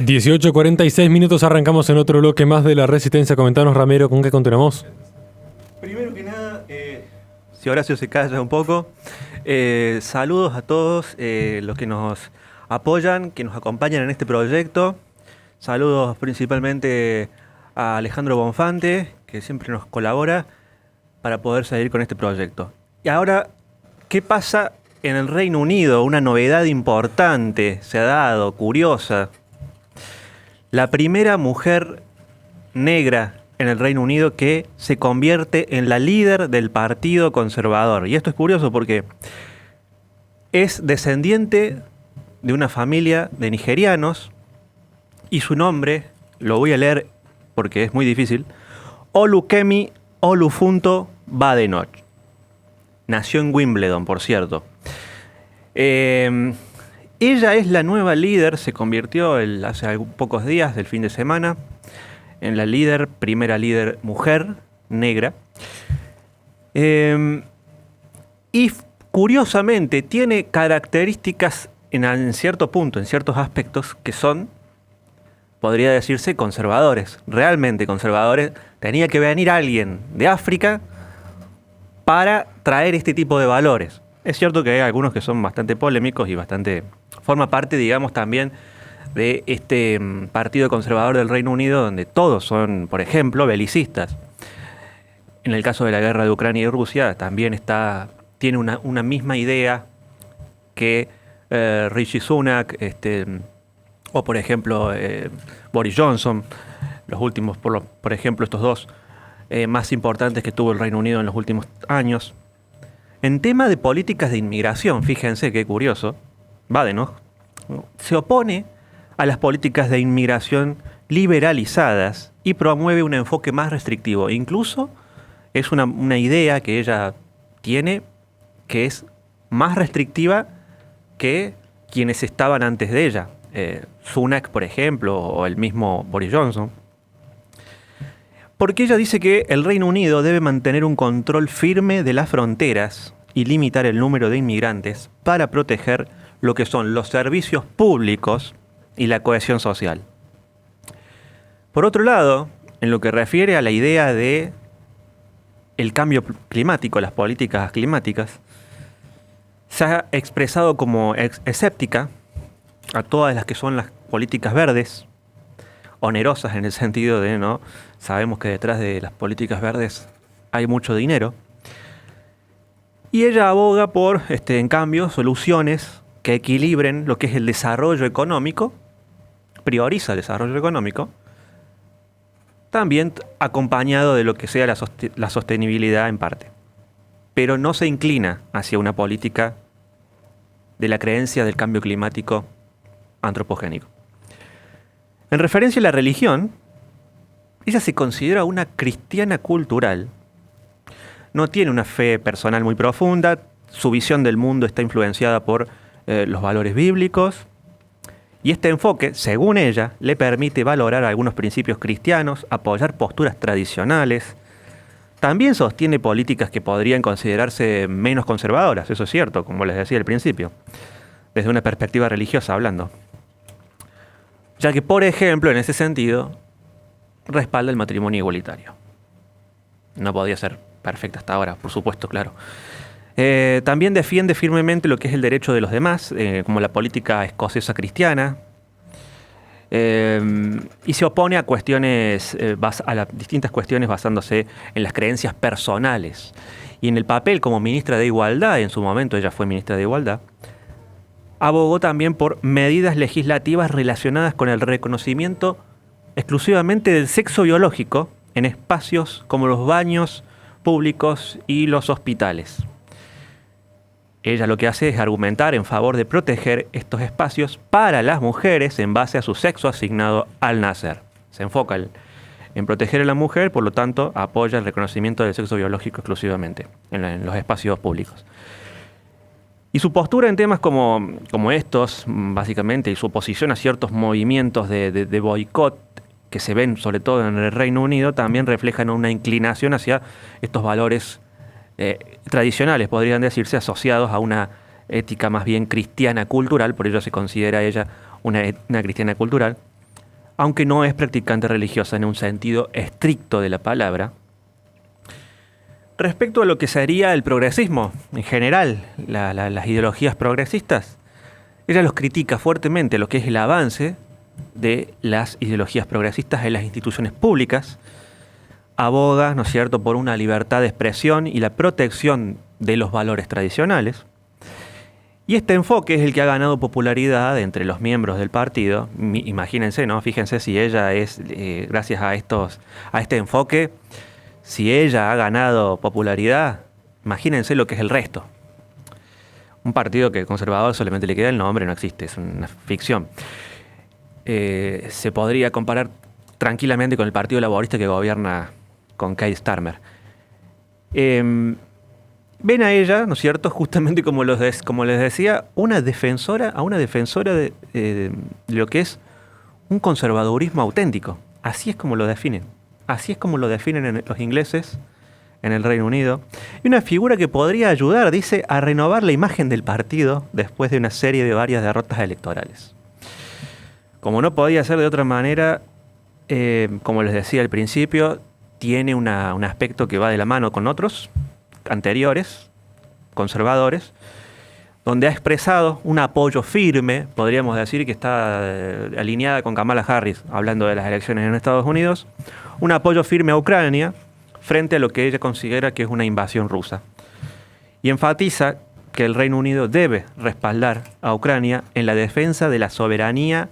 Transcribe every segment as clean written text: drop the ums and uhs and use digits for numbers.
18:46 arrancamos en otro bloque más de La Resistencia. Comentanos, Ramiro, ¿con qué continuamos? Primero que nada, si Horacio se calla un poco, saludos a todos los que nos apoyan, que nos acompañan en este proyecto. Saludos principalmente a Alejandro Bonfante, que siempre nos colabora para poder seguir con este proyecto. Y ahora, ¿qué pasa en el Reino Unido? Una novedad importante se ha dado, curiosa. La primera mujer negra en el Reino Unido que se convierte en la líder del Partido Conservador. Y esto es curioso porque es descendiente de una familia de nigerianos y su nombre, lo voy a leer porque es muy difícil, Olukemi Olufunto Badenoch. Nació en Wimbledon, por cierto. Ella es la nueva líder, se convirtió hace pocos días del fin de semana en la primera líder mujer negra. Y curiosamente tiene características en cierto punto, en ciertos aspectos que son, podría decirse, conservadores, realmente conservadores. Tenía que venir alguien de África para traer este tipo de valores. Es cierto que hay algunos que son bastante polémicos y forma parte, digamos, también de este Partido Conservador del Reino Unido, donde todos son, por ejemplo, belicistas. En el caso de la guerra de Ucrania y Rusia, también tiene una misma idea que Rishi Sunak, o por ejemplo Boris Johnson, los últimos, por ejemplo, estos dos más importantes que tuvo el Reino Unido en los últimos años. En tema de políticas de inmigración, fíjense qué curioso, Badenoch se opone a las políticas de inmigración liberalizadas y promueve un enfoque más restrictivo. Incluso es una idea que ella tiene que es más restrictiva que quienes estaban antes de ella. Sunak, por ejemplo, o el mismo Boris Johnson. Porque ella dice que el Reino Unido debe mantener un control firme de las fronteras y limitar el número de inmigrantes para proteger lo que son los servicios públicos y la cohesión social. Por otro lado, en lo que refiere a la idea de el cambio climático, las políticas climáticas, se ha expresado como escéptica a todas las que son las políticas verdes, onerosas en el sentido de, ¿no? Sabemos que detrás de las políticas verdes hay mucho dinero. Y ella aboga por, en cambio, soluciones que equilibren lo que es el desarrollo económico, prioriza el desarrollo económico, también acompañado de lo que sea la sostenibilidad en parte. Pero no se inclina hacia una política de la creencia del cambio climático antropogénico. En referencia a la religión, ella se considera una cristiana cultural. No tiene una fe personal muy profunda, su visión del mundo está influenciada por los valores bíblicos, y este enfoque, según ella, le permite valorar algunos principios cristianos, apoyar posturas tradicionales. También sostiene políticas que podrían considerarse menos conservadoras, eso es cierto, como les decía al principio, desde una perspectiva religiosa hablando. Ya que, por ejemplo, en ese sentido, respalda el matrimonio igualitario. No podía ser perfecta hasta ahora, por supuesto, claro. También defiende firmemente lo que es el derecho de los demás, como la política escocesa cristiana, y se opone a las distintas cuestiones basándose en las creencias personales. Y en el papel como ministra de Igualdad, en su momento ella fue ministra de Igualdad, abogó también por medidas legislativas relacionadas con el reconocimiento exclusivamente del sexo biológico en espacios como los baños públicos y los hospitales. Ella lo que hace es argumentar en favor de proteger estos espacios para las mujeres en base a su sexo asignado al nacer. Se enfoca en proteger a la mujer, por lo tanto apoya el reconocimiento del sexo biológico exclusivamente en los espacios públicos. Y su postura en temas como estos, básicamente, y su oposición a ciertos movimientos de boicot que se ven sobre todo en el Reino Unido, también reflejan una inclinación hacia estos valores tradicionales, podrían decirse, asociados a una ética más bien cristiana cultural, por ello se considera ella una cristiana cultural, aunque no es practicante religiosa en un sentido estricto de la palabra. Respecto a lo que sería el progresismo en general, las ideologías progresistas, ella los critica fuertemente, lo que es el avance de las ideologías progresistas en las instituciones públicas, aboga, ¿no es cierto?, por una libertad de expresión y la protección de los valores tradicionales. Y este enfoque es el que ha ganado popularidad entre los miembros del partido. Imagínense, ¿no? Fíjense si ella es, gracias a este enfoque, si ella ha ganado popularidad, imagínense lo que es el resto. Un partido que conservador solamente le queda el nombre, no existe, es una ficción. Se podría comparar tranquilamente con el Partido Laborista que gobierna con Keir Starmer. Ven a ella, ¿no es cierto?, justamente como les decía, a una defensora de lo que es un conservadurismo auténtico. Así es como lo definen. Así es como lo definen los ingleses en el Reino Unido. Y una figura que podría ayudar, dice, a renovar la imagen del partido después de una serie de varias derrotas electorales. Como no podía ser de otra manera, como les decía al principio, tiene un aspecto que va de la mano con otros anteriores, conservadores, donde ha expresado un apoyo firme, podríamos decir que está alineada con Kamala Harris, hablando de las elecciones en Estados Unidos, un apoyo firme a Ucrania frente a lo que ella considera que es una invasión rusa. Y enfatiza que el Reino Unido debe respaldar a Ucrania en la defensa de la soberanía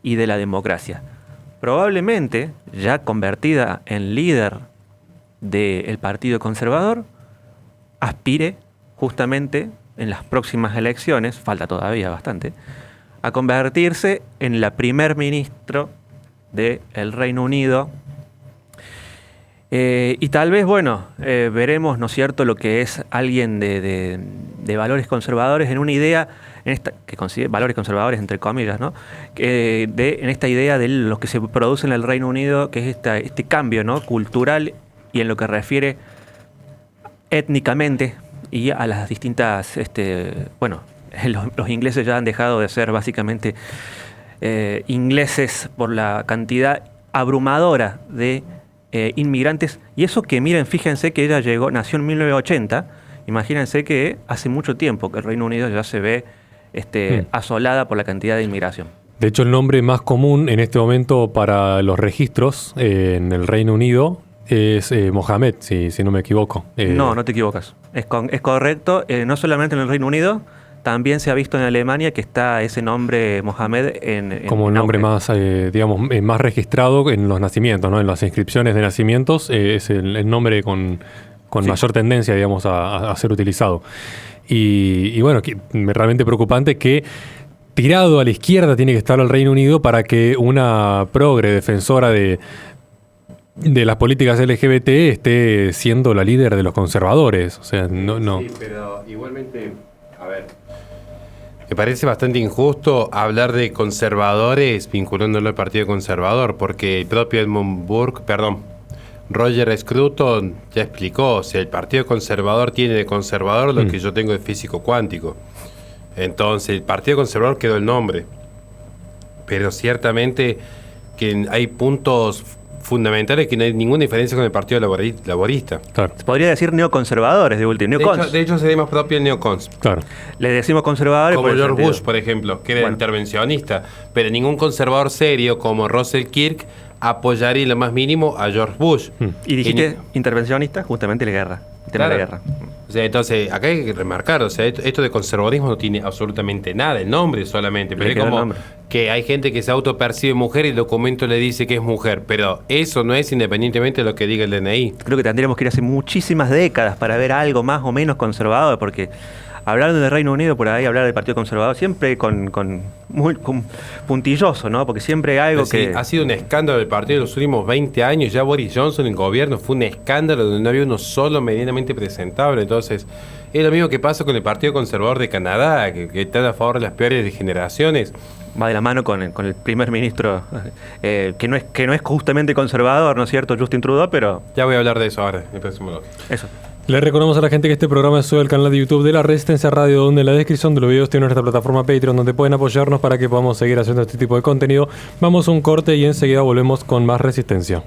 y de la democracia. Probablemente, ya convertida en líder del Partido Conservador, aspire justamente en las próximas elecciones, falta todavía bastante, a convertirse en la primer ministro del Reino Unido. Y tal vez, veremos, ¿no es cierto?, lo que es alguien de valores conservadores en una idea, que considera valores conservadores entre comillas, ¿no?, en esta idea de lo que se produce en el Reino Unido, que es este cambio, ¿no?, cultural y en lo que refiere étnicamente y a las distintas, los ingleses ya han dejado de ser básicamente ingleses por la cantidad abrumadora de inmigrantes, y eso que miren, fíjense que ella nació en 1980, imagínense que hace mucho tiempo que el Reino Unido ya se ve asolada por la cantidad de inmigración. De hecho, el nombre más común en este momento para los registros en el Reino Unido es Mohamed, si no me equivoco. No te equivocas, es correcto, no solamente en el Reino Unido, también se ha visto en Alemania que está ese nombre Mohamed como el nombre más, más registrado en los nacimientos, ¿no? En las inscripciones de nacimientos es el nombre con sí, mayor tendencia, digamos, a ser utilizado. Y bueno, realmente preocupante que tirado a la izquierda tiene que estar el Reino Unido para que una progre defensora de las políticas LGBT esté siendo la líder de los conservadores. O sea, no. Sí, pero igualmente, a ver, me parece bastante injusto hablar de conservadores vinculándolo al Partido Conservador, porque el propio Roger Scruton ya explicó, o sea, el Partido Conservador tiene de conservador lo que yo tengo de físico cuántico. Entonces, el Partido Conservador quedó el nombre. Pero ciertamente que hay puntos fundamentales que no hay ninguna diferencia con el Partido Laborista. Claro. Se podría decir neoconservadores de último. De hecho, sería más propio el neocons. Claro. Le decimos conservadores como George Bush, por ejemplo, que era intervencionista. Pero ningún conservador serio como Russell Kirk apoyaría lo más mínimo a George Bush. Y dijiste intervencionista, justamente la guerra. El tema de la guerra. O sea, entonces, acá hay que remarcar, o sea, esto de conservadurismo no tiene absolutamente nada, el nombre solamente, pero es como que hay gente que se autopercibe mujer y el documento le dice que es mujer, pero eso no es independientemente de lo que diga el DNI. Creo que tendríamos que ir hace muchísimas décadas para ver algo más o menos conservador, porque hablando del Reino Unido, por ahí hablar del Partido Conservador siempre con puntilloso, ¿no? Porque siempre hay algo que... Ha sido un escándalo del partido en los últimos 20 años. Ya Boris Johnson en gobierno fue un escándalo donde no había uno solo medianamente presentable. Entonces, es lo mismo que pasa con el Partido Conservador de Canadá, que está a favor de las peores degeneraciones. Va de la mano con el primer ministro, que no es justamente conservador, ¿no es cierto? Justin Trudeau, pero... Ya voy a hablar de eso ahora, en el próximo bloque. Eso. Le recordamos a la gente que este programa es sube al canal de YouTube de La Resistencia Radio, donde en la descripción de los videos tiene nuestra plataforma Patreon, donde pueden apoyarnos para que podamos seguir haciendo este tipo de contenido. Vamos a un corte y enseguida volvemos con más Resistencia.